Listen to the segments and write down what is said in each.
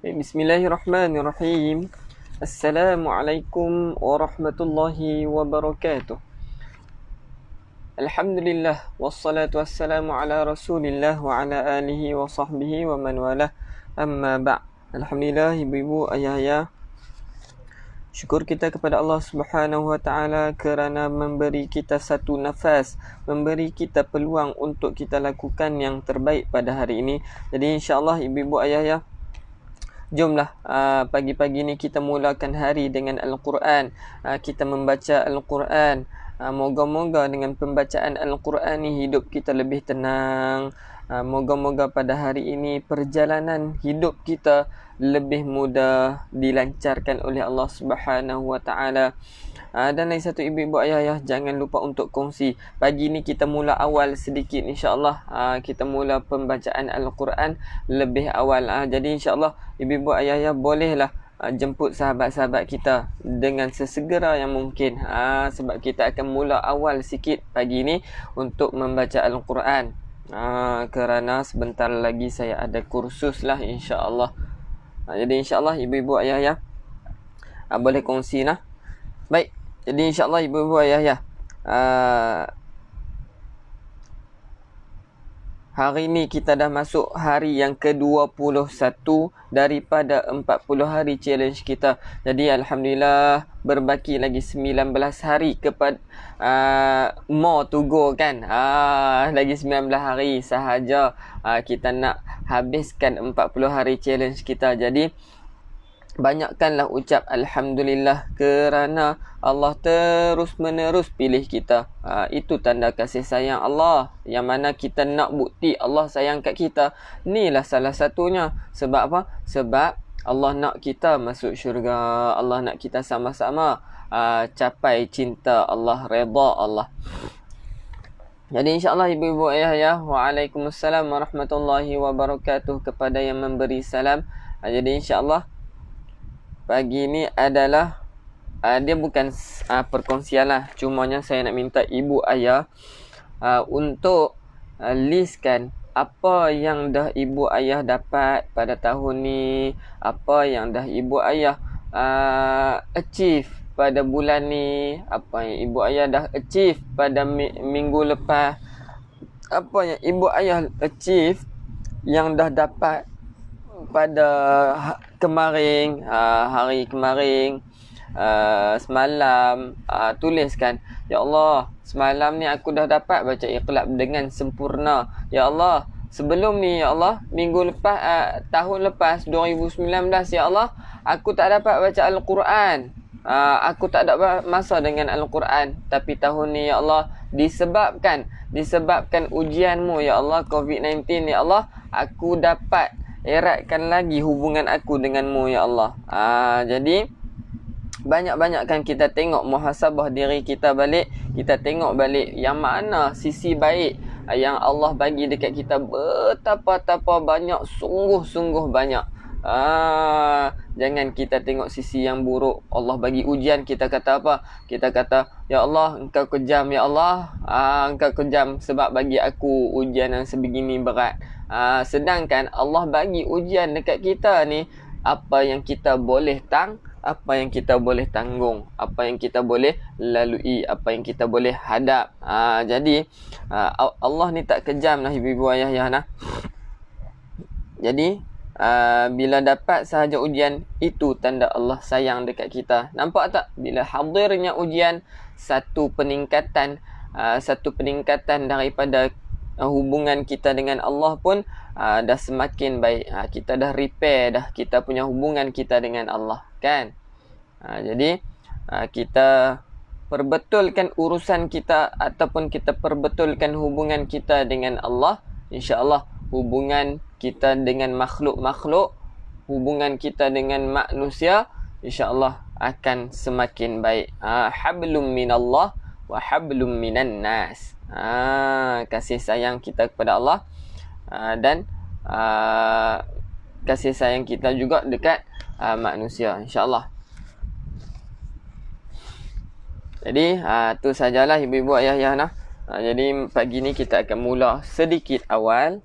Bismillahirrahmanirrahim. Assalamualaikum warahmatullahi wabarakatuh. Alhamdulillah wassalatu wassalamu ala Rasulillah wa ala alihi wa sahbihi wa man walah. Amma ba'. Alhamdulillah, ibu-ibu, ayah-ayah, syukur kita kepada Allah Subhanahu wa taala kerana memberi kita satu nafas, memberi kita peluang untuk kita lakukan yang terbaik pada hari ini. Jadi insya-Allah ibu-ibu, ayah-ayah, jomlah pagi-pagi ni kita mulakan hari dengan Al-Quran. Kita membaca Al-Quran. Moga-moga dengan pembacaan Al-Quran ni hidup kita lebih tenang. Moga-moga pada hari ini perjalanan hidup kita lebih mudah dilancarkan oleh Allah Subhanahu wa taala. Dan lagi satu, ibu-ibu, ayah-ayah, jangan lupa untuk kongsi. Pagi ni kita mula awal sedikit, insya-Allah. Kita mula pembacaan Al-Quran lebih awal. Jadi insya-Allah ibu-ibu, ayah-ayah, bolehlah jemput sahabat-sahabat kita dengan sesegera yang mungkin. Sebab kita akan mula awal sikit pagi ni untuk membaca Al-Quran. Kerana sebentar lagi saya ada kursus lah, insya-Allah. Jadi insya-Allah ibu-ibu, ayah-ayah, boleh kongsi lah. Baik, jadi insya-Allah ibu-ibu, ayah-ayah, hari ni kita dah masuk hari yang ke-21 daripada 40 hari challenge kita. Jadi alhamdulillah berbaki lagi 19 hari kepada more to go kan. Lagi 19 hari sahaja kita nak habiskan 40 hari challenge kita. Jadi banyakkanlah ucap alhamdulillah kerana Allah terus menerus pilih kita. Itu tanda kasih sayang Allah, yang mana kita nak bukti Allah sayang kat kita. Inilah salah satunya. Sebab apa? Sebab Allah nak kita masuk syurga. Allah nak kita sama-sama capai cinta Allah, redha Allah. Jadi insya-Allah ibu-ibu, ayah-ayah, waalaikumsalam warahmatullahi wabarakatuh kepada yang memberi salam. Jadi insya-Allah pagi ni adalah dia bukan perkongsian lah. Cumanya saya nak minta ibu ayah untuk listkan apa yang dah ibu ayah dapat pada tahun ni, apa yang dah ibu ayah achieve pada bulan ni, apa yang ibu ayah dah achieve pada minggu lepas, apa yang ibu ayah achieve yang dah dapat pada kemarin, hari kemarin, semalam. Tuliskan, ya Allah, semalam ni aku dah dapat baca Iqlab dengan sempurna. Ya Allah, sebelum ni, ya Allah, minggu lepas, tahun lepas 2019, ya Allah, aku tak dapat baca Al-Quran. Aku tak ada masa dengan Al-Quran. Tapi tahun ni, ya Allah, disebabkan ujianmu, ya Allah, COVID-19, ya Allah, aku dapat eratkan lagi hubungan aku denganmu, ya Allah. Jadi banyak-banyakkan kita tengok muhasabah diri kita balik. Kita tengok balik yang mana sisi baik yang Allah bagi dekat kita. Betapa-tapa banyak, sungguh-sungguh banyak. Jangan kita tengok sisi yang buruk. Allah bagi ujian, kita kata apa? Kita kata, ya Allah, engkau kejam, ya Allah, engkau kejam sebab bagi aku ujian yang sebegini berat. Sedangkan Allah bagi ujian dekat kita ni, apa yang kita boleh apa yang kita boleh tanggung, apa yang kita boleh lalui, apa yang kita boleh hadap. Jadi Allah ni tak kejam lah ibu-ibu, ayah-ayah nah. Jadi bila dapat sahaja ujian, itu tanda Allah sayang dekat kita. Nampak tak? Bila hadirnya ujian, satu peningkatan daripada hubungan kita dengan Allah pun dah semakin baik. Kita dah repair dah kita punya hubungan kita dengan Allah, kan? Jadi kita perbetulkan urusan kita, ataupun kita perbetulkan hubungan kita dengan Allah, insya-Allah hubungan kita dengan makhluk-makhluk, hubungan kita dengan manusia, insya-Allah akan semakin baik. Hablum minallah wa hablum minan nas. Kasih sayang kita kepada Allah dan kasih sayang kita juga dekat manusia, insya-Allah. Jadi tu sajalah ibu-ibu, ayah-ayah nah. Jadi pagi ni kita akan mula sedikit awal.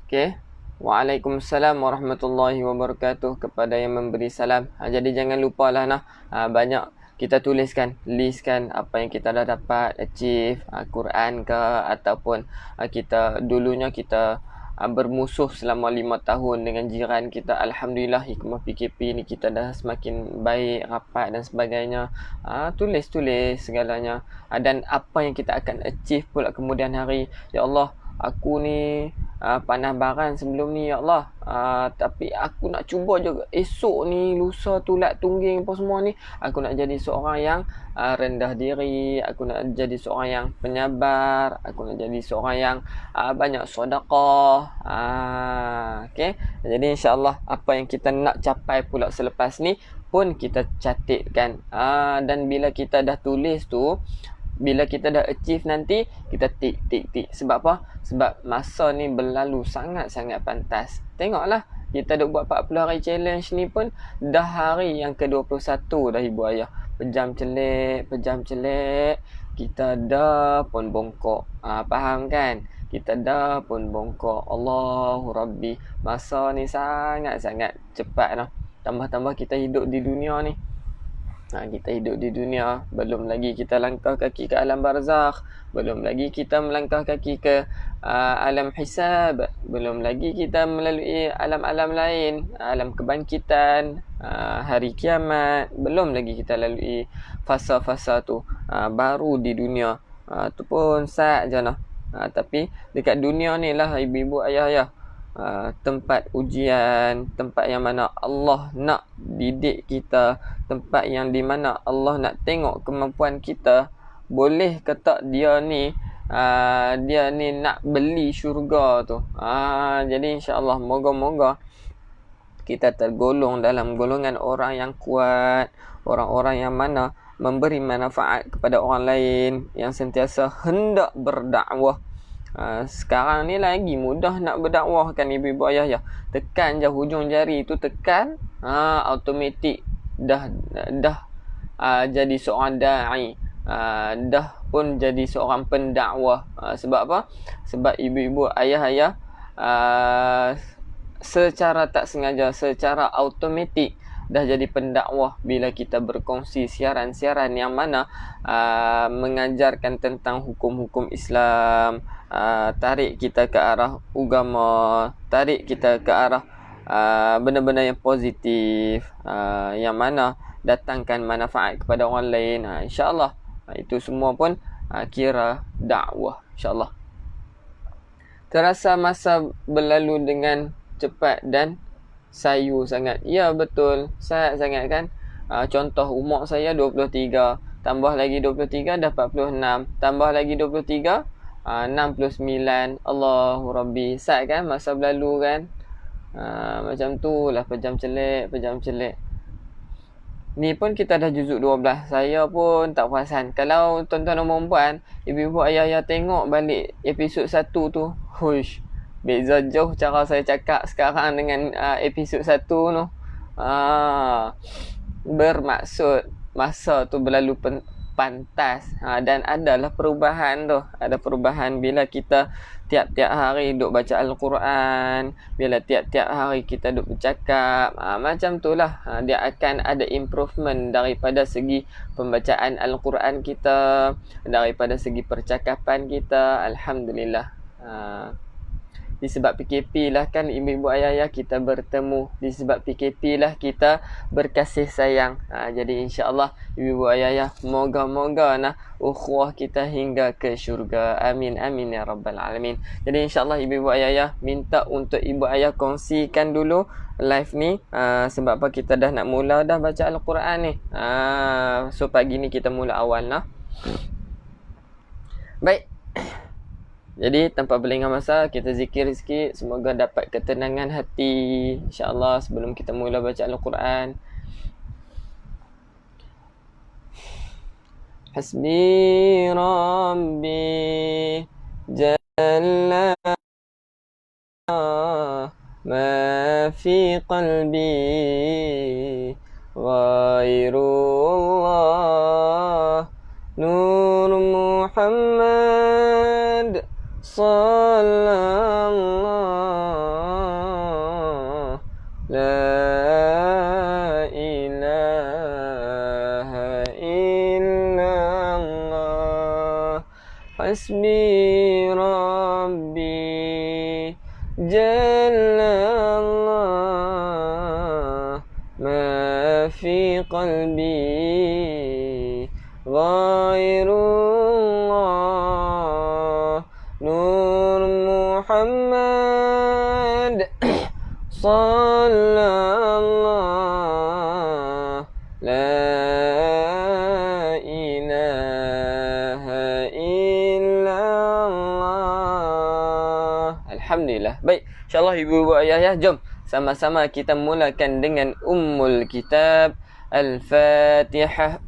Okey. Waalaikumsalam warahmatullahi wabarakatuh kepada yang memberi salam. Jadi jangan lupalah banyak kita tuliskan, listkan apa yang kita dah dapat achieve, Quran ke ataupun kita dulunya kita bermusuh selama 5 tahun dengan jiran kita. Alhamdulillah hikmah PKP ni kita dah semakin baik, rapat dan sebagainya. Tulis segalanya. Dan apa yang kita akan achieve pula kemudian hari. Ya Allah, aku ni panah baran sebelum ni ya Allah, tapi aku nak cuba juga esok ni, lusa tulat tungging apa semua ni, aku nak jadi seorang yang rendah diri, aku nak jadi seorang yang penyabar, aku nak jadi seorang yang banyak sedekah. Okay? Jadi insyaAllah apa yang kita nak capai pula selepas ni pun kita catatkan, dan bila kita dah tulis tu, bila kita dah achieve nanti, kita tik. Sebab apa? Sebab masa ni berlalu sangat-sangat pantas. Tengoklah, kita dah buat 40 hari challenge ni pun dah hari yang ke-21 dah ibu ayah. Pejam celik, kita dah pun bongkok. Faham kan? Kita dah pun bongkok. Allahu Rabbi. Masa ni sangat-sangat cepat lah. Tambah-tambah kita hidup di dunia ni. Kita hidup di dunia, belum lagi kita langkah kaki ke alam barzakh, belum lagi kita melangkah kaki ke alam hisab, belum lagi kita melalui alam-alam lain, alam kebangkitan, hari kiamat, belum lagi kita lalui fasa-fasa tu. Baru di dunia tu pun saja tapi dekat dunia ni lah ibu-ibu ayah-ayah, tempat ujian, tempat yang mana Allah nak didik kita, tempat yang di mana Allah nak tengok kemampuan kita. Boleh ke tak dia ni nak beli syurga tu. Jadi insya-Allah moga-moga kita tergolong dalam golongan orang yang kuat, orang-orang yang mana memberi manfaat kepada orang lain, yang sentiasa hendak berdakwah. Sekarang ni lagi mudah nak berdakwah kan ibu-ibu ayah ya. Tekan je hujung jari tu, tekan, automatik dah jadi seorang da'i, dah pun jadi seorang pendakwah. Sebab apa? Sebab ibu-ibu ayah-ayah secara tak sengaja, secara automatik dah jadi pendakwah bila kita berkongsi siaran-siaran yang mana mengajarkan tentang hukum-hukum Islam, tarik kita ke arah agama, tarik kita ke arah benda-benda yang positif, yang mana datangkan manfaat kepada orang lain. InsyaAllah itu semua pun kira dakwah, insyaAllah. Terasa masa berlalu dengan cepat dan sayu sangat. Ya betul, sangat kan. Contoh umur saya 23, tambah lagi 23 dah 46, tambah lagi 23 69. Allahu Rabbi. Sat kan masa berlalu kan. Macam tu lah, pejam celik. Ni pun kita dah juzuk 12. Saya pun tak perasan. Kalau tuan-tuan dan puan-puan, ibu-ibu ayah-ayah tengok balik episod 1 tu, hush, beza jauh cara saya cakap sekarang dengan episod 1 tu. Bermaksud masa tu berlalu pantas, dan adalah perubahan tu. Ada perubahan bila kita tiap-tiap hari duk baca Al-Quran, bila tiap-tiap hari kita duk bercakap, macam tu lah. Dia akan ada improvement daripada segi pembacaan Al-Quran kita, daripada segi percakapan kita. Alhamdulillah. Disebab PKP lah kan ibu-ibu ayah-ayah kita bertemu. Disebab PKP lah kita berkasih sayang. Jadi insya-Allah ibu-ibu ayah-ayah, moga-moga ukhuwah kita hingga ke syurga. Amin amin ya rabbal alamin. Jadi insya-Allah ibu-ibu ayah-ayah minta untuk ibu ayah kongsikan dulu live ni, sebab apa kita dah nak mula dah baca Al-Quran ni. So pagi ni kita mula awal Baik. Jadi tanpa berlengah masa, kita zikir sikit. Semoga dapat ketenangan hati, insya-Allah, sebelum kita mula baca Al-Quran. Hasbi Rabbi Jalla ma fi qalbi ghairullah Nur Muhammad sallallahu حسبي ربي جل الله ما في قلبي غير الله نور محمد صلى الله لا إله إلا الله. Alhamdulillah. Baik, insyaAllah ibu-ibu ayah, jom sama-sama kita mulakan dengan Ummul Kitab Al-Fatihah.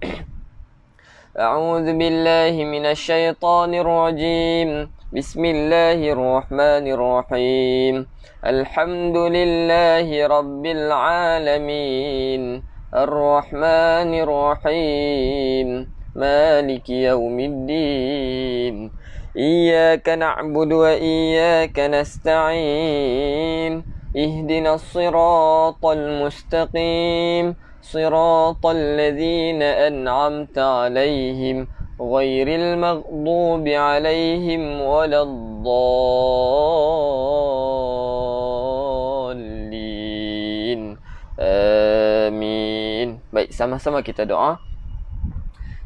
A'udzu billahi minasy syaithanir rajim. Bismillahirrahmanirrahim. Alhamdulillahi rabbil alamin. Ar-Rahmanir Rahim. Maliki yaumiddin. Iyyaka na'budu wa iyyaka nasta'in. Ihdinas siratal mustaqim. Siratal ladzina an'amta 'alaihim ghairil maghdubi 'alaihim waladdallin. Amin. Baik, sama-sama kita doa.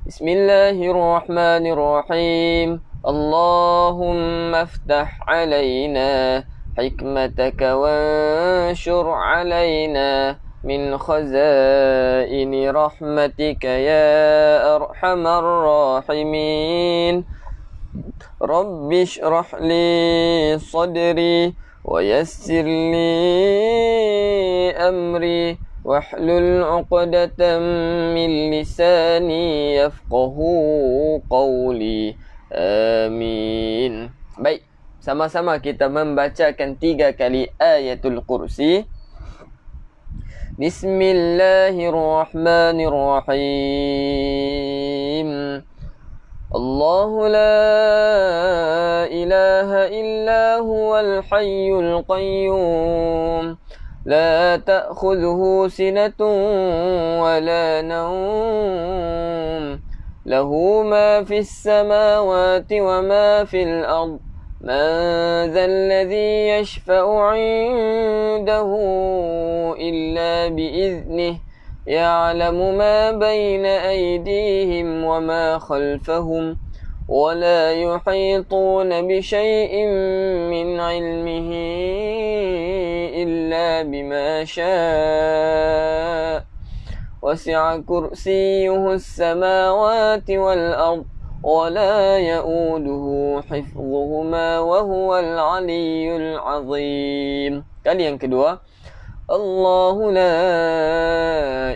Bismillahirrahmanirrahim. Allahumma aftah 'alaina hikmataka wanshur 'alaina min khazaini rahmatika ya arhamar rahimin. Rabbi shrah li sadri wa yassir li amri wahlul 'uqdatam min lisani yafqahu qawli. Amin. Baik, sama-sama kita membacakan 3 kali ayatul kursi. Bismillahirrahmanirrahim. Allahu la ilaha illa huwal hayyul qayyum. La ta'khudhuhu sinatun wa la nawm. Lahu ma fis samawati wa ma fil ard. من ذا الذي يشفع عنده إلا بإذنه يعلم ما بين أيديهم وما خلفهم ولا يحيطون بشيء من علمه إلا بما شاء وسع كرسيه السماوات والأرض ولا يؤوده حفظهما وهو العلي العظيم. Kali yang kedua. Allahu la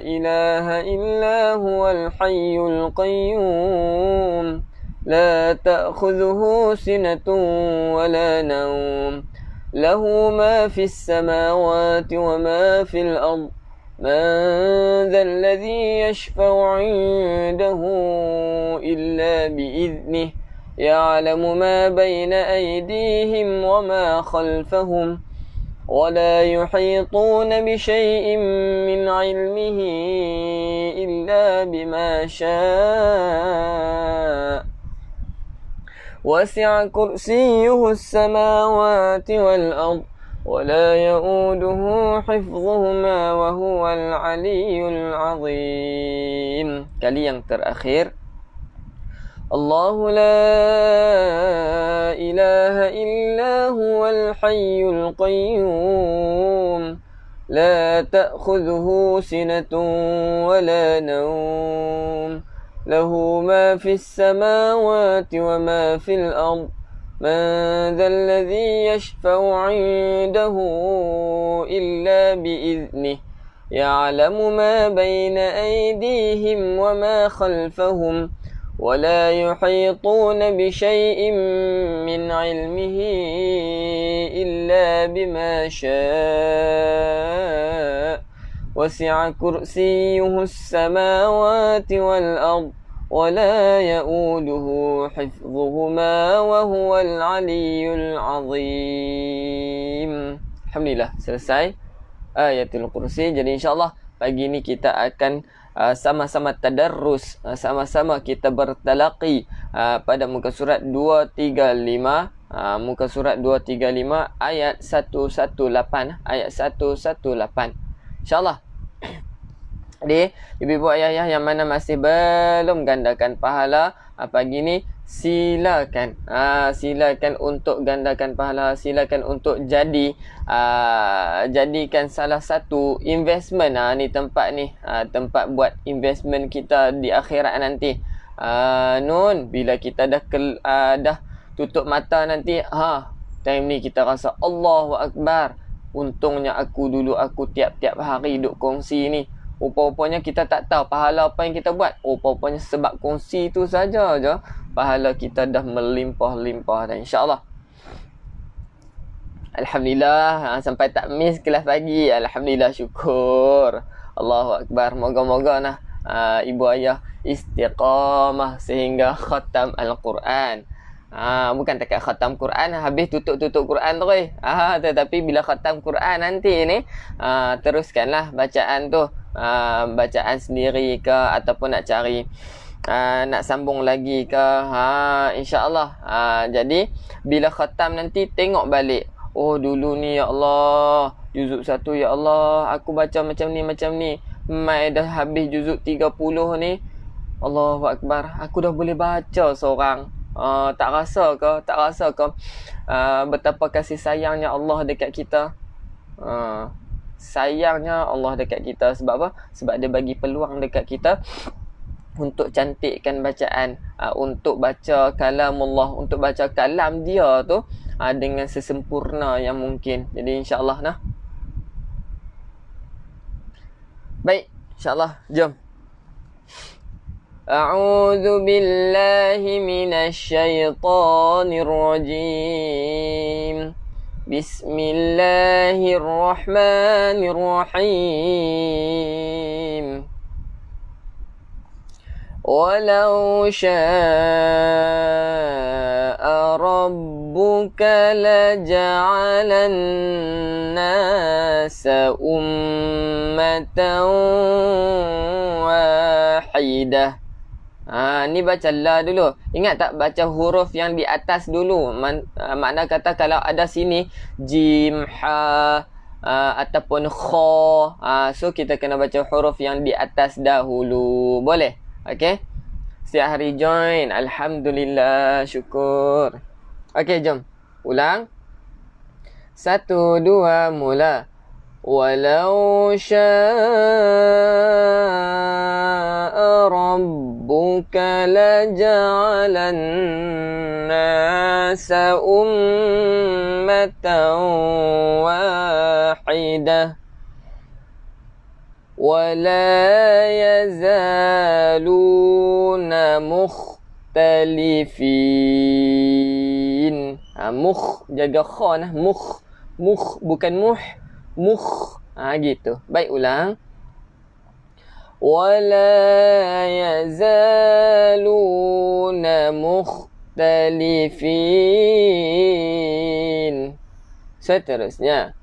ilaha illa huwal hayyul qayyum. La ta'khudhuhu sinatun wa la nawm. Lahu ma fis samawati wa ma fil ard. من ذا الذي يشفع عنده إلا بإذنه يعلم ما بين أيديهم وما خلفهم ولا يحيطون بشيء من علمه إلا بما شاء وسع كرسيه السماوات والأرض ولا يؤوده حفظهما وهو العلي العظيم. Kali yang terakhir. Allahu la ilaha illa huwal hayyul qayyum. La ta'khudhuhu sinatun wa la nawm. Lahu ma fis samawati wa ma fil ard. من ذا الذي يشفع عنده إلا بإذنه يعلم ما بين أيديهم وما خلفهم ولا يحيطون بشيء من علمه إلا بما شاء وسع كرسيه السماوات والأرض ولا يؤوده حفظهما وهو العلي العظيم. Alhamdulillah, selesai ayatul kursi. Jadi insyaAllah pagi ini kita akan sama-sama tadarrus, sama-sama kita bertalaqi pada muka surat 235, muka surat 235 ayat 118, ayat 118. InsyaAllah. Jadi, ibu-ibu ayah yang mana masih belum gandakan pahala pagi ni, silakan silakan untuk gandakan pahala, silakan untuk jadikan salah satu investment. Ni tempat ni, tempat buat investment kita di akhirat nanti. Nun, bila kita dah tutup mata nanti, time ni kita rasa Allahu Akbar, untungnya aku tiap-tiap hari duk kongsi ni. Rupa-rupanya kita tak tahu pahala apa yang kita buat. Rupa-rupanya sebab kongsi tu saja je, pahala kita dah melimpah-limpah dah, insya-Allah. Alhamdulillah, sampai tak miss kelas pagi. Alhamdulillah, syukur. Allahu Akbar. Moga-moga ibu ayah istiqamah sehingga khatam Al-Quran. Bukan dekat khatam Quran habis tutup Quran terus. Tetapi bila khatam Quran nanti ni, teruskanlah bacaan tu. Bacaan sendiri ke ataupun nak cari nak sambung lagi ke, insya-Allah. Jadi bila khatam nanti tengok balik, oh dulu ni ya Allah juzuk 1, ya Allah aku baca macam ni mai dah habis juzuk 30 ni. Allahu Akbar, aku dah boleh baca seorang. Tak rasa ke betapa kasih sayangnya Allah dekat kita. Sayangnya Allah dekat kita. Sebab apa? Sebab dia bagi peluang dekat kita untuk cantikkan bacaan, untuk baca kalamullah, untuk baca kalam dia tu dengan sesempurna yang mungkin. Jadi insya-Allah baik, insya-Allah jom. A'udzu billahi minasyaitonir rajim. Bismillahirrahmanirrahim. Walau syaa rabbuka laja'alan nasa ummatan wahidah. Ni baca la dulu. Ingat tak baca huruf yang di atas dulu? Makna kata kalau ada sini jim, ha, ataupun kha, so kita kena baca huruf yang di atas dahulu. Boleh? Okey? Setiap hari join. Alhamdulillah, syukur. Okey, jom. Ulang. 1, 2, mula. Walau syaa rabbuka laja'alan nasa ummatan wahidah wala yazaluna mukhtalifin. Jaga kha nah, mukh bukan mukh, gitu. Baik, ulang. Wala yazaluna mukhtalifin. Seterusnya.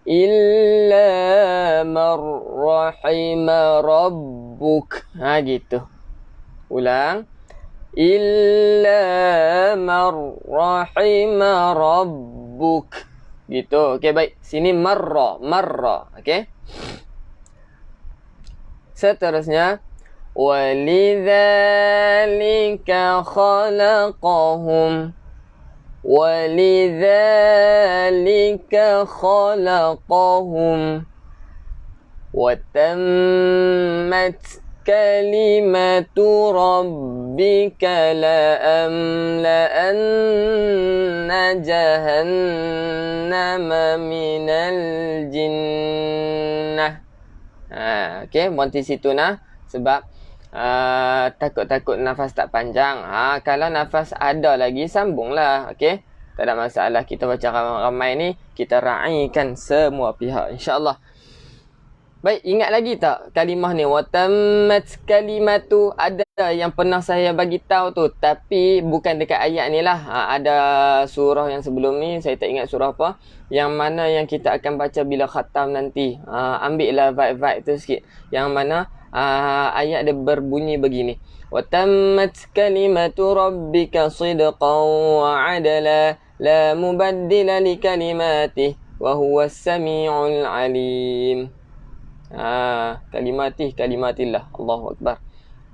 Illa man rahima rabbuk. Gitu. Ulang. Illa man rahima rabbuk. Gitu. Okey, baik. Sini marra. Okey. Seterusnya. Walidzalika khalaqahum. Walidzalika khalaqahum. Watammat kalimatu rabbika la'amla'anna jahannama minal jinnah. Okey, berhenti situ nah. Sebab takut-takut nafas tak panjang. Kalau nafas ada lagi, sambunglah. Okey, tak ada masalah. Kita baca ramai-ramai ni, kita raikan semua pihak, insya-Allah. Baik, ingat lagi tak kalimah ni? Watammat kalimatu. Ada yang pernah saya bagi tahu tu, tapi bukan dekat ayat ni lah. Ada surah yang sebelum ni, saya tak ingat surah apa, yang mana yang kita akan baca bila khatam nanti. Ambil lah vibe tu sikit. Yang mana ayat dia berbunyi begini. وتمت كلمة ربك صدقا وعدلا لا مبدل لكلماته وهو السميع العليم. Kalimatillah. Allahu Akbar.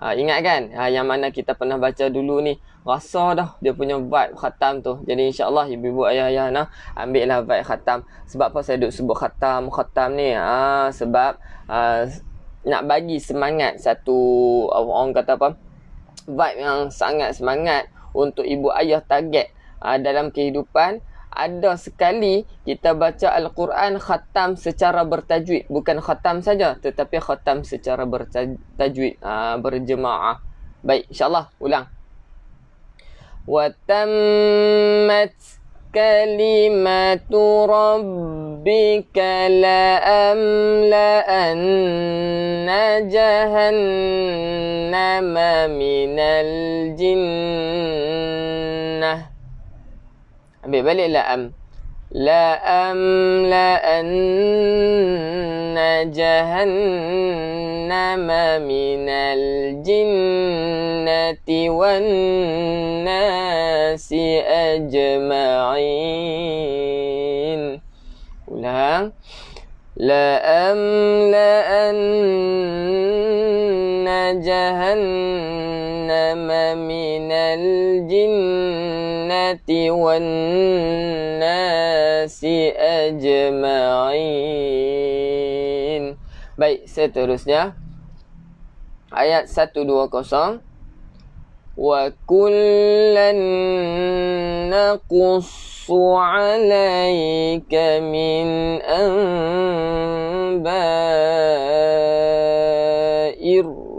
Ingat kan yang mana kita pernah baca dulu ni, rasa dah dia punya vibe khatam tu. Jadi insya-Allah ibu-ibu ayah-ayah nah ambil lah vibe khatam. Sebab apa saya duk sebut khatam ni? Sebab nak bagi semangat satu, orang kata apa, vibe yang sangat semangat untuk ibu ayah target dalam kehidupan. Ada sekali kita baca Al-Quran khatam secara bertajwid. Bukan khatam saja, tetapi khatam secara bertajwid, berjemaah. Baik, insyaAllah ulang. Wa tammat kalimatu rabbika la'amla'anna jahannama minal jinnah. Ambil balik la'amla'anna jahannama minal jinnati wan nasi ajma'in. Ulang. La'amla'anna jahannama minal jinnati wan nasi ajma'in. Baik, seterusnya ayat 120. Wa kullan naqussu 'alaika min anba'ir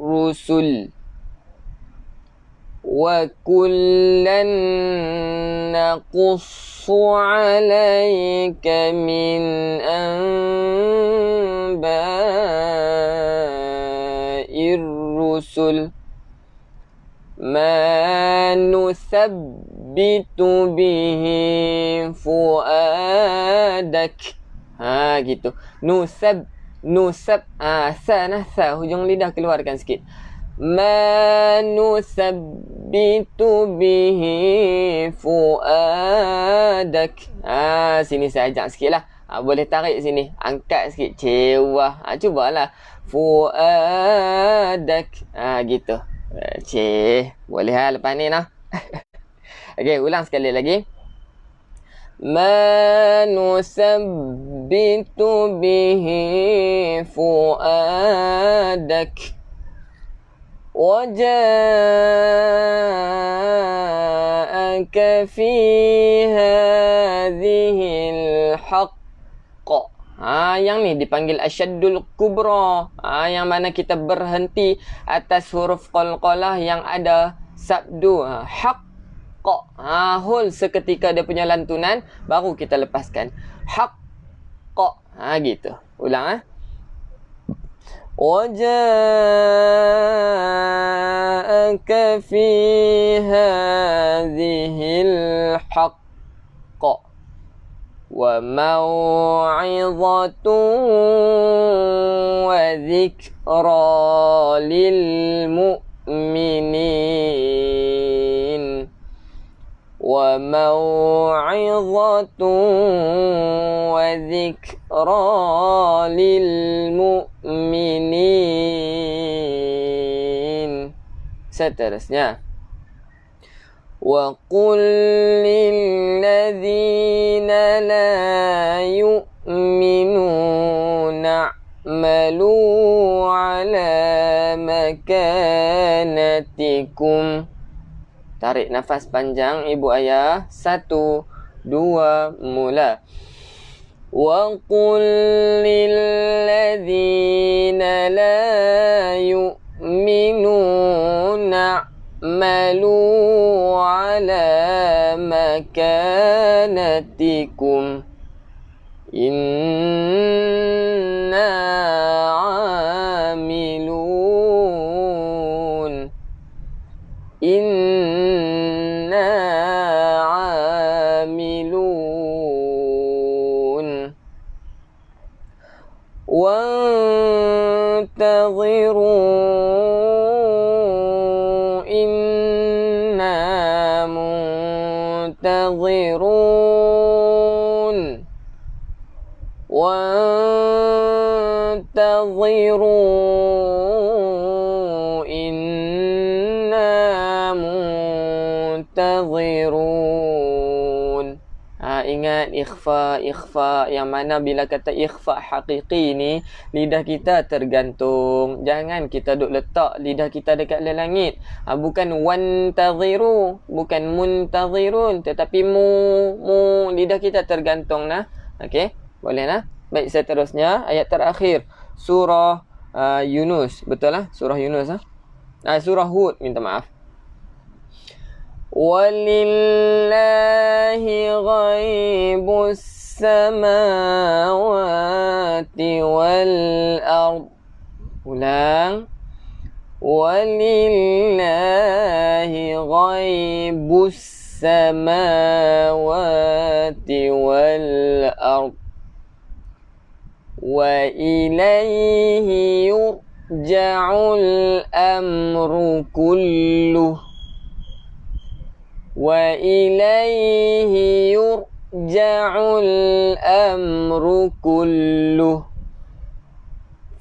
rusul. Wa kullan naqussu 'alaika min anba'ir rusul ma nuthabbitu bihi fuadak. Gitu. Nusab sa hujung lidah keluarkan sikit. Ma nuthabbitu bihi fuadak. Sini saya ajak sikit lah. Boleh tarik sini, angkat sikit, cewah. Cubalah. Fuadak. Gitu. Boleh lepas ni nah. Okey, ulang sekali lagi. Ma nusabbitu bihi fuadak wa ja'aka fi hadhil haqq. Yang ni dipanggil asyaddul kubra. Yang mana kita berhenti atas huruf qalqalah yang ada sabdu. Haqqa. Hul seketika dia punya lantunan, baru kita lepaskan. Haqqa. Gitu. Ulang. Wa ja'aka fi hadhil haqq wa maw'izatun wa dhikra lil mu'minin. Wa maw'izatun wa dhikra lil mu'minin. Seterusnya. وَقُلْ لِلَّذِينَ لَا يُؤْمِنُونَ اعْمَلُوا عَلَى مَكَانَتِكُمْ. Tarik nafas panjang ibu ayah. 1, 2, mula. وَقُلْ لِلَّذِينَ لَا يُؤْمِنُونَ اعْمَلُوا عَلَى مَكَانَتِكُمْ إِنَّا عَامِلُونَ إِنَّا عَامِلُونَ وَانْتَظِرُوا وانتظروا إنا منتظرون. Ingat ikhfa yang mana bila kata ikhfa hakiki ni lidah kita tergantung. Jangan kita duk letak lidah kita dekat langit. Bukan wantadhiru, bukan muntazirun, tetapi mu lidah kita tergantung nah. Okey, boleh nah. Baik, seterusnya ayat terakhir surah Yunus. Betul lah, surah Yunus surah Hud, minta maaf. Walillahi ghaibus samawati wal ard. Ulang. Walillahi ghaibus samawati wal ard. Wa ilaihi yurja'ul amru kulluh. Wa ilaihi yurja'ul amru kulluh.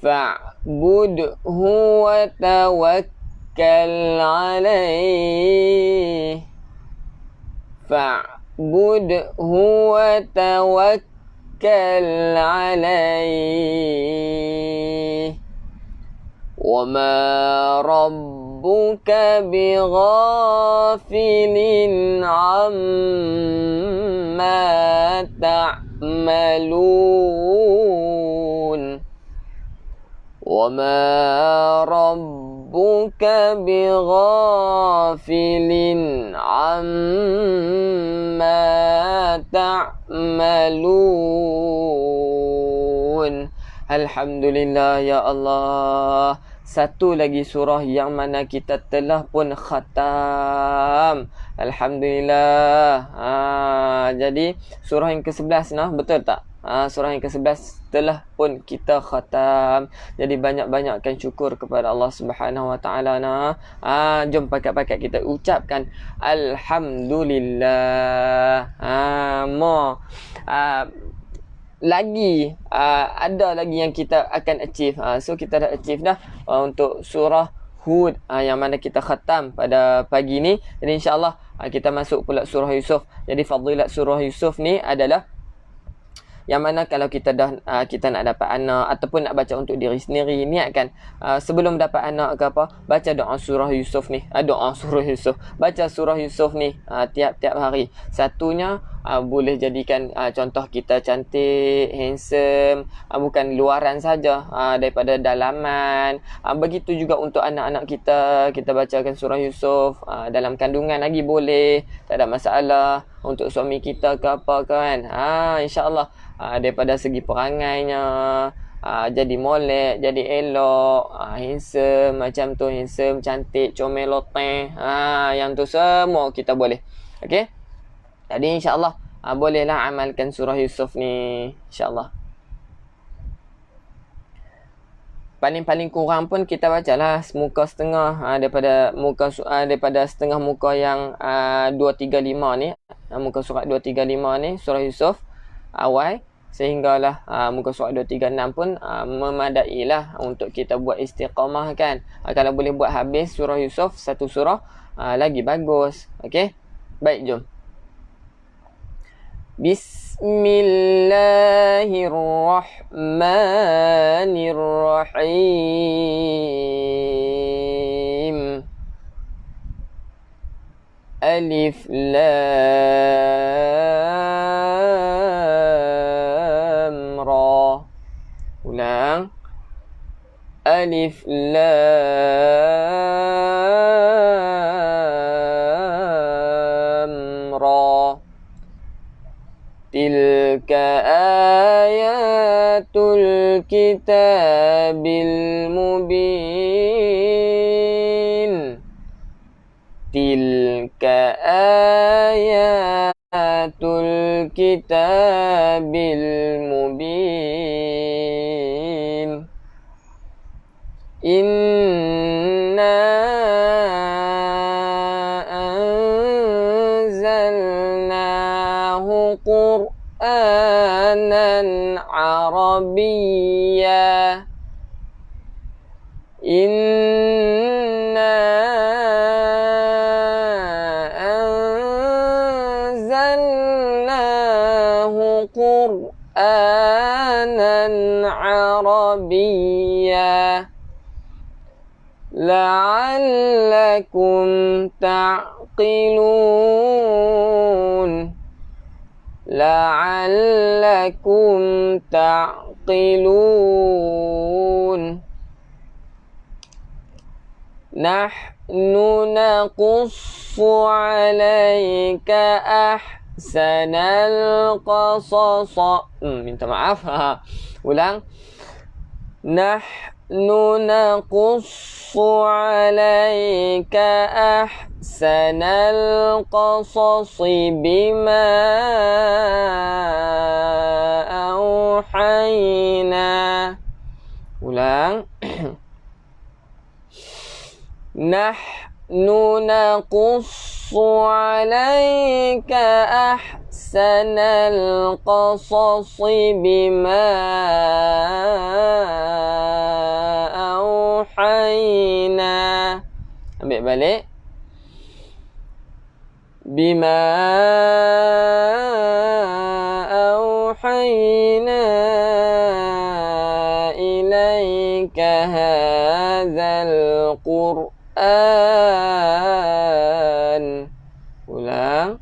Fa'budhu wa tawakkal alaih. Fa'budhu wa tawakkal alaih. Wa ma rabbuka bighafilin amma ta'malun. Wa ma rabbuka bighafilin amma ta'malun. Alhamdulillah ya Allah. Satu lagi surah yang mana kita telah pun khatam. Alhamdulillah. Jadi surah yang ke-11 nah, betul tak? Surah yang ke-11 telah pun kita khatam. Jadi banyak-banyakkan syukur kepada Allah Subhanahu Wa Taala nah. Jom pakat-pakat kita ucapkan alhamdulillah. Lagi ada lagi yang kita akan achieve. So kita dah achieve dah untuk surah Hud yang mana kita khatam pada pagi ni. Jadi insya-Allah kita masuk pula surah Yusuf. Jadi fadilat surah Yusuf ni adalah yang mana kalau kita dah kita nak dapat anak ataupun nak baca untuk diri sendiri, niatkan sebelum dapat anak ke apa, baca doa surah Yusuf ni. Baca surah Yusuf ni tiap-tiap hari. Satunya boleh jadikan contoh kita cantik, handsome, bukan luaran saja, daripada dalaman. Begitu juga untuk anak-anak kita, kita bacakan surah Yusuf. Dalam kandungan lagi boleh, tak ada masalah. Untuk suami kita ke apa kan, insya-Allah daripada segi perangainya jadi molek, jadi elok, handsome macam tu, handsome, cantik, comel, loteng, yang tu semua kita boleh. Okey, jadi insya-Allah bolehlah amalkan surah Yusuf ni, insya-Allah. Paling kurang pun kita bacalah muka setengah daripada setengah muka yang 235 ni, muka surat 235 ni surah Yusuf awal sehinggalah muka surat 236 pun memadailah untuk kita buat istiqamah kan. Kalau boleh buat habis surah Yusuf satu surah lagi bagus. Okey, baik, jom. Bismillahirrahmanirrahim. Alif lam ra. Ulang. Alif lam ra. Tilka ayatul kitabil mubin. Tilka ayatul kitabil mubin. Inna anzalna Qur'anan Arabiyya. Inna anzalnahu Qur'anan Arabiyya la'allakum ta'qilun. La'allakum ta'qilun. Nahnu naqussu 'alaika ahsanal qasas. Minta maaf. Ulang. Nahnu naqussu 'alaika ahsanal qasas bima auhayna. Ulang. Nahnu naqussu 'alaika ahsanal qasas bima auhayna. Ambil balik. Bima auhayna ilaika hadzal Qur'an. Ulang.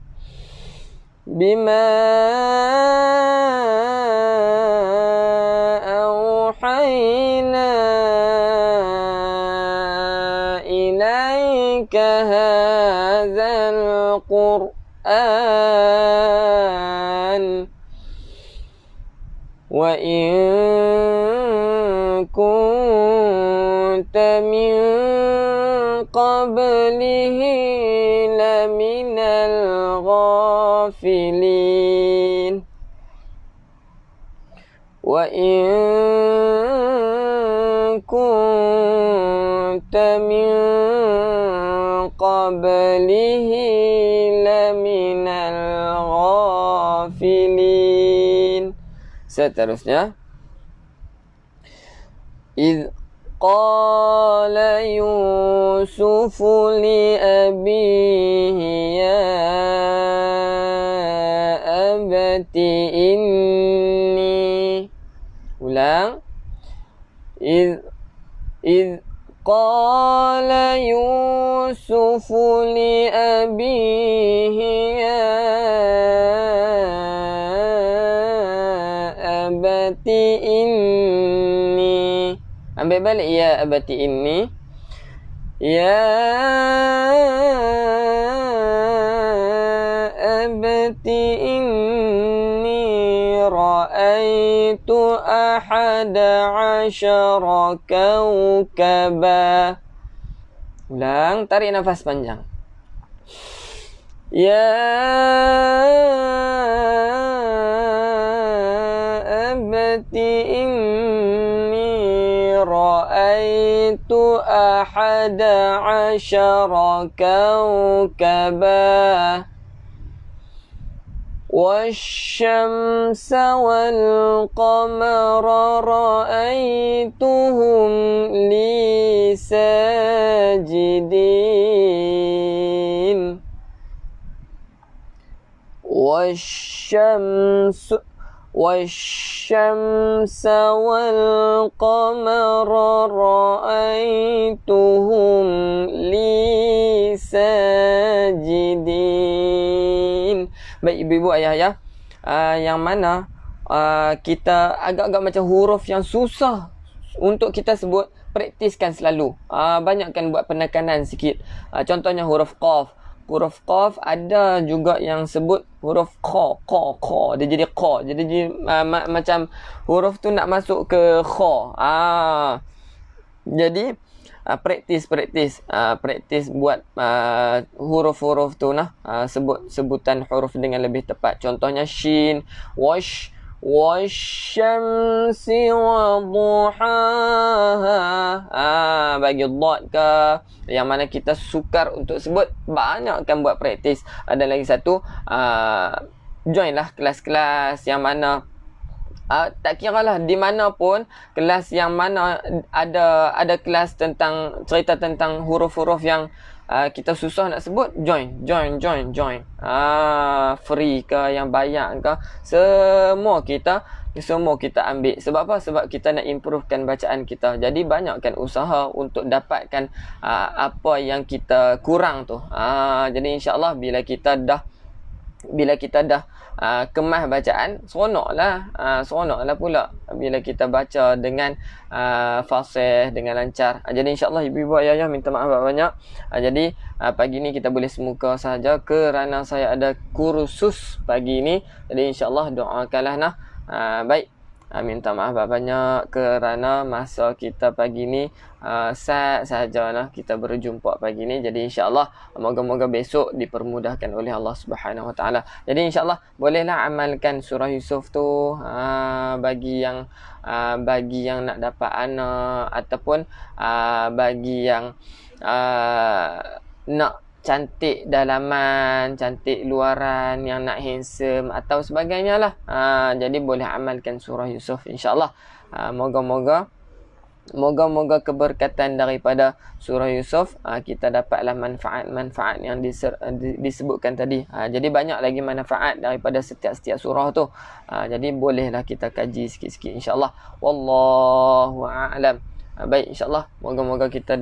Bima auhayna ilaika hadzal Qur'an. Wa in kunta min qablihi laminal ghafilin. Wa in kunta min qablihi laminal ghafilin. Seterusnya. إذ قال يوسف لأبيه يا أبت إني. Ulang. إذ قال يوسف لأبيه يا أبت إني. Ambil balik. Ya abati inni. Ya abati inni ra'aitu ahada asyara kawkaba. Ulang. Tarik nafas panjang. Ya abati inni ra'aitu ahada asyara kawkaba wasyamsa wal qamara ra'aituhum li sajidin. والشمس والقمر رأيتهم لي ساجدين. Baik ibu-ibu ayah-ayah, yang mana kita agak-agak macam huruf yang susah untuk kita sebut, praktiskan selalu. Banyakkan buat penekanan sikit. Contohnya huruf qaf. Huruf qaf ada juga yang sebut huruf kha. Dia jadi kha. Jadi macam huruf tu nak masuk ke kha. Jadi praktis buat huruf-huruf tu nah. Sebut sebutan huruf dengan lebih tepat. Contohnya shin, wash, wasyamsi wa duhaha. Bagi dot ke yang mana kita sukar untuk sebut, banyakkan buat praktis. Ada lagi satu join lah kelas-kelas yang mana tak kira lah di mana pun, kelas yang mana ada kelas tentang cerita tentang huruf-huruf yang kita susah nak sebut, join. Free ke yang bayar ke, semua kita ambil. Sebab apa? Sebab kita nak improvekan bacaan kita. Jadi banyakkan usaha untuk dapatkan apa yang kita kurang tu. Jadi insya-Allah bila kita dah kemas bacaan, seronoklah pula bila kita baca dengan fasih, dengan lancar. Jadi insya-Allah ibu-ibu ayah minta maaf banyak. Jadi pagi ni kita boleh semuka saja kerana saya ada kursus pagi ni. Jadi insya-Allah doakanlah nah. Baik. Minta maaf banyak kerana masa kita pagi ni sahaja kita berjumpa pagi ni. Jadi insya-Allah moga-moga besok dipermudahkan oleh Allah Subhanahu Wa Taala. Jadi insya-Allah bolehlah amalkan surah Yusuf tu bagi yang nak dapat anak, ataupun bagi yang nak cantik dalaman, cantik luaran, yang nak handsome atau sebagainya lah. Jadi boleh amalkan surah Yusuf insya-Allah. Moga-moga keberkatan daripada surah Yusuf kita dapatlah manfaat-manfaat yang disebutkan tadi. Jadi banyak lagi manfaat daripada setiap surah tu. Jadi bolehlah kita kaji sikit-sikit insya-Allah. Wallahu a'lam. Baik, insya-Allah moga-moga kita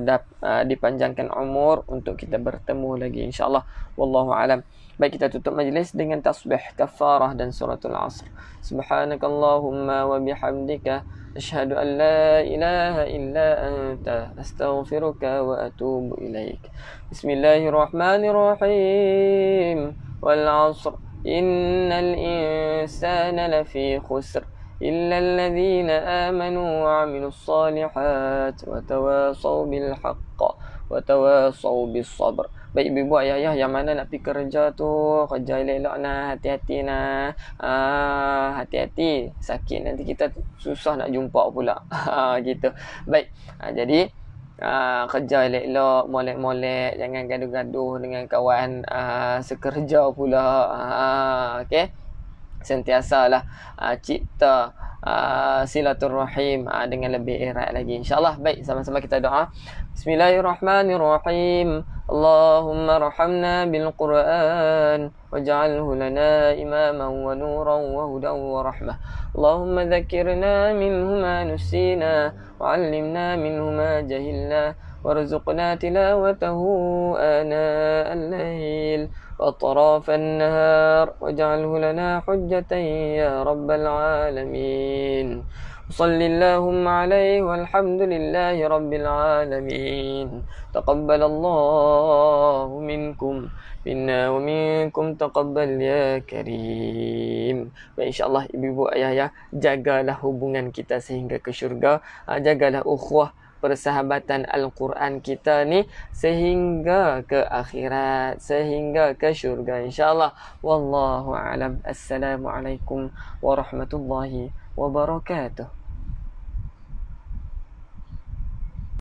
dipanjangkan umur untuk kita bertemu lagi insya-Allah. Wallahu a'lam. Baik, kita tutup majlis dengan tasbih kafarah dan suratul asr. Subhanakallahumma wa bihamdika asyhadu an la ilaha illa anta astaghfiruka wa atubu ilaik. Bismillahirrahmanirrahim. Wal 'asr innal insana lafi khusr إلا الذين آمنوا وعملوا الصالحات وتواصوا بالحق وتواصوا بالصبر. Baik ibu ayah yang mana nak pergi kerja tu, kerja elok-elok nah, hati-hati nah. Hati-hati, sakit nanti kita susah nak jumpa pula. Gitu. Baik. Jadi kerja elok-elok, molek-molek, jangan gaduh-gaduh dengan kawan sekerja pula. Okey. Sentiasalah cipta silaturrahim dengan lebih erat lagi insya-Allah. Baik, sama-sama kita doa. Bismillahirrahmanirrahim. Allahumma rahamna bil Qur'an waj'alhu lana imaman wa nuran wa hudan wa rahmah. Allahumma dhakkirna minhu ma nusina wa 'allimna minhu ma jahilna warzuqna tilawatahu ana al-lail وأطراف النهار واجعله لنا حجة يا رب العالمين. صل اللهم عليه والحمد لله رب العالمين. تقبل الله منكم منا ومنكم تقبل يا كريم. InsyaAllah ibu-ibu ayah jagalah hubungan kita sehingga ke syurga. Jagalah ukhuwah persahabatan Al-Quran kita ni sehingga ke akhirat, sehingga ke syurga insya-Allah. Wallahu a'lam. Assalamualaikum warahmatullahi wabarakatuh.